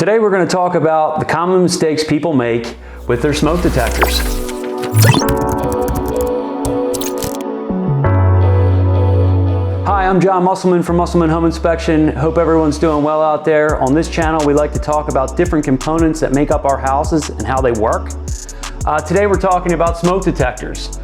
Today we're going to talk about the common mistakes people make with their smoke detectors. Hi, I'm John Musselman from Musselman Home Inspection. Hope everyone's doing well out there. On this channel, we like to talk about different components that make up our houses and how they work. Today we're talking about smoke detectors.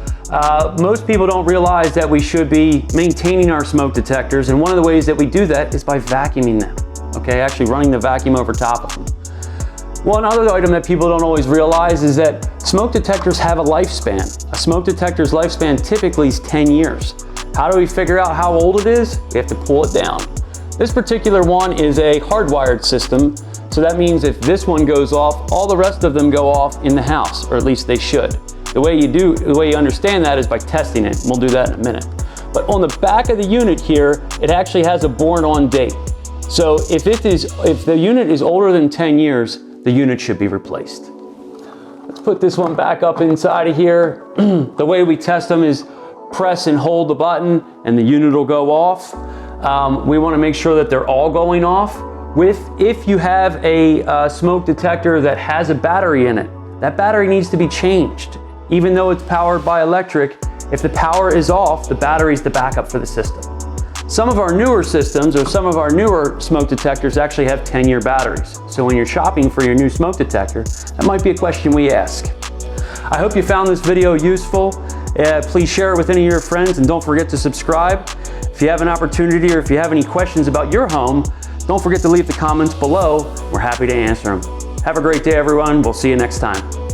Most people don't realize that we should be maintaining our smoke detectors, and one of the ways that we do that is by vacuuming them. Okay, actually running the vacuum over top of them. One other item that people don't always realize is that smoke detectors have a lifespan. A smoke detector's lifespan typically is 10 years. How do we figure out how old it is? We have to pull it down. This particular one is a hardwired system, so that means if this one goes off, all the rest of them go off in the house, or at least they should. The way you understand that is by testing it. We'll do that in a minute. But on the back of the unit here, it actually has a born-on date. So if the unit is older than 10 years, the unit should be replaced. Let's put this one back up inside of here. The way we test them is press and hold the button and the unit will go off. We want to make sure that they're all going off. If you have a smoke detector that has a battery in it, that battery needs to be changed. Even though it's powered by electric, if the power is off, the battery is the backup for the system. Some of our newer systems or some of our newer smoke detectors actually have 10-year batteries. So when you're shopping for your new smoke detector, that might be a question we ask. I hope you found this video useful. Please share it with any of your friends and don't forget to subscribe. If you have an opportunity or if you have any questions about your home, don't forget to leave the comments below. We're happy to answer them. Have a great day, everyone. We'll see you next time.